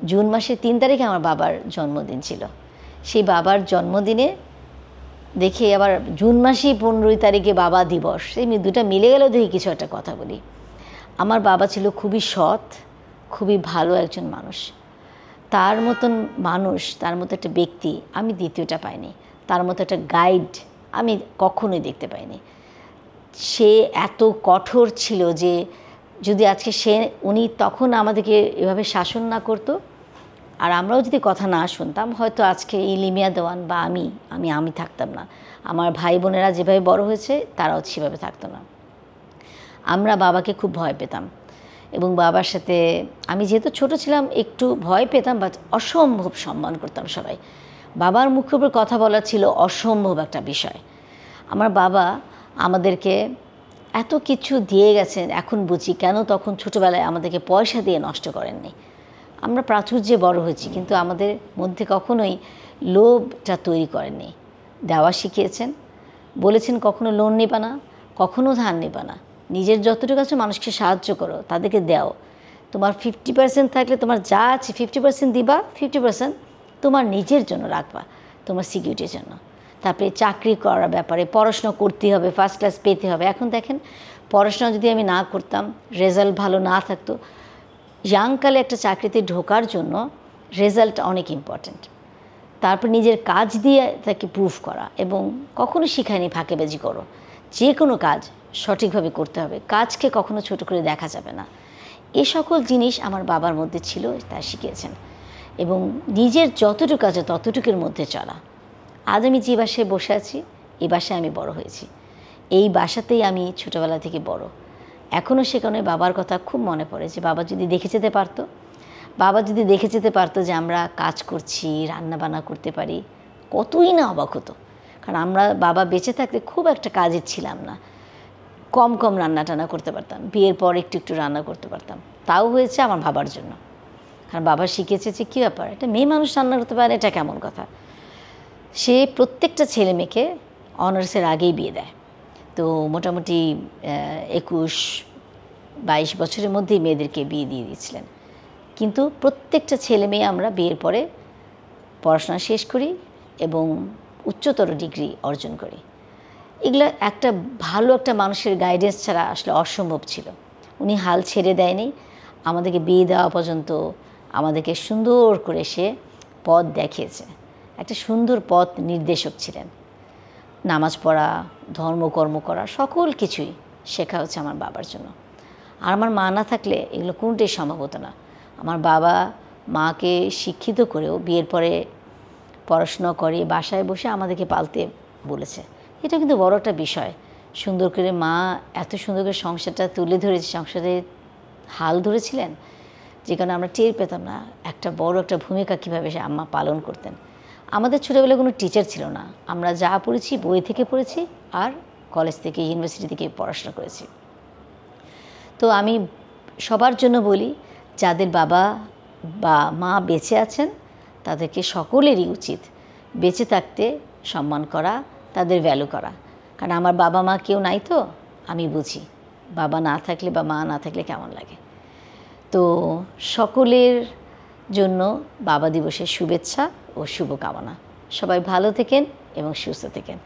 June মাসের 3 তারিখে আমার বাবার জন্মদিন ছিল। সেই বাবার জন্মদিনে দেখি আবার জুন মাসেই 15 তারিখে বাবা দিবস, এই দুটা মিলে গেলেও দেখি কিছু একটা কথা বলি। আমার বাবা ছিল খুবই সৎ, খুবই ভালো একজন মানুষ। তার মতন মানুষ, তার মতো একটা ব্যক্তি আমি দ্বিতীয়টা পাইনি। তার মতো একটা গাইড আমি কখনোই দেখতে পাইনি। সে এত কঠোর ছিল যে যদি আজকে উনি তখন আমাদেরকে এভাবে শাসন না করতো আর আমরাও যদি কথা না শুনতাম, হয়তো আজকে এই লিমিয়া দেওয়ান বা আমি থাকতাম না। আমার ভাই বোনেরা যেভাবে বড় হয়েছে তারাও সেভাবে থাকতো না। আমরা বাবাকে খুব ভয় পেতাম এবং বাবার সাথে আমি যেহেতু ছোট ছিলাম একটু ভয় পেতাম, বাট অসম্ভব সম্মান করতাম সবাই। বাবার মুখের উপর কথা বলা ছিল অসম্ভব একটা বিষয়। আমার বাবা আমাদেরকে এত কিছু দিয়ে গেছেন, এখন বুঝি কেন তখন ছোটোবেলায় আমাদেরকে পয়সা দিয়ে নষ্ট করেননি। আমরা প্রাচুর্যে বড় হয়েছি, কিন্তু আমাদের মধ্যে কখনোই লোভটা তৈরি করেননি। দেওয়া শিখিয়েছেন, বলেছেন কখনো লোন নেবা না, কখনো ধার নেবা না, নিজের যতটুকু আছে মানুষকে সাহায্য করো, তাদেরকে দাও। তোমার 50% থাকলে তোমার যা আছে 50% দিবা, 50% তোমার নিজের জন্য রাখবা, তোমার সিকিউরিটির জন্য। তারপরে চাকরি করার ব্যাপারে পড়াশোনা করতে হবে, ফার্স্ট ক্লাস পেতে হবে। এখন দেখেন পড়াশোনা যদি আমি না করতাম, রেজাল্ট ভালো না থাকতো, ইয়াংকালে একটা চাকরিতে ঢোকার জন্য রেজাল্ট অনেক ইম্পর্ট্যান্ট। তারপর নিজের কাজ দিয়ে তাকে প্রুফ করা, এবং কখনো শিখায়নি ফাঁকেবাজি করো, যে কোনো কাজ সঠিকভাবে করতে হবে, কাজকে কখনো ছোট করে দেখা যাবে না। এ সকল জিনিস আমার বাবার মধ্যে ছিল, তা শিখিয়েছেন। এবং নিজের যতটুকু আছে ততটুকুর মধ্যে চলা। আজ আমি যে বাসায় বসে আছি, এই বাসায় আমি বড় হয়েছি, এই বাসাতেই আমি ছোটোবেলা থেকে বড়। এখনও সেখানে বাবার কথা খুব মনে পড়ে যে বাবা যদি দেখে যেতে পারতো যে আমরা কাজ করছি, রান্না বান্না করতে পারি, কতই না অবাক হতো। কারণ আমরা বাবা বেঁচে থাকতে খুব একটা কাজের ছিলাম না, কম রান্না টান্না করতে পারতাম, বিয়ের পর একটু রান্না করতে পারতাম, তাও হয়েছে আমার বাবার জন্য। কারণ বাবা শিখেছে যে কী ব্যাপার, একটা মেয়ে মানুষ রান্না করতে পারে, এটা কেমন কথা। সে প্রত্যেকটা ছেলে মেয়েকে অনার্সের আগেই বিয়ে দেয়। তো মোটামুটি 21-22 বছরের মধ্যেই মেয়েদেরকে বিয়ে দিয়ে দিয়েছিলেন। কিন্তু প্রত্যেকটা ছেলে মেয়ে আমরা বিয়ের পরে পড়াশোনা শেষ করি এবং উচ্চতর ডিগ্রি অর্জন করি। এগুলো একটা ভালো একটা মানুষের গাইডেন্স ছাড়া আসলে অসম্ভব ছিল। উনি হাল ছেড়ে দেয়নি, আমাদেরকে বিয়ে দেওয়া পর্যন্ত আমাদেরকে সুন্দর করে সে পথ দেখিয়েছে। একটা সুন্দর পথ নির্দেশক ছিলেন। নামাজ পড়া, ধর্মকর্ম করা, সকল কিছুই শেখা হচ্ছে আমার বাবার জন্য। আর আমার মা না থাকলে এগুলো কোনটাই সম্ভব হতো না। আমার বাবা মাকে শিক্ষিত করেও বিয়ের পরে পড়াশোনা করে বাসায় বসে আমাদেরকে পালতে বলেছে। এটা কিন্তু বড় একটা বিষয়। সুন্দর করে মা এত সুন্দর করে সংসারটা তুলে ধরেছে, সংসারে হাল ধরেছিলেন, যে কারণে আমরা টের পেতাম না একটা বড় একটা ভূমিকা কীভাবে সে আম্মা পালন করতেন। আমাদের ছোটোবেলায় কোনো টিচার ছিল না, আমরা যা পড়েছি বই থেকে পড়েছি আর কলেজ থেকে ইউনিভার্সিটি থেকে পড়াশোনা করেছি। তো আমি সবার জন্য বলি, যাদের বাবা বা মা বেঁচে আছেন তাদেরকে সকলেরই উচিত বেঁচে থাকতে সম্মান করা, তাদের ভ্যালু করা। কারণ আমার বাবা মা কেউ নাই, তো আমি বুঝি বাবা না থাকলে বা মা না থাকলে কেমন লাগে। তো সকলের জন্য বাবা দিবসের শুভেচ্ছা ও শুভকামনা। সবাই ভালো থেকেন এবং সুস্থ থেকেন।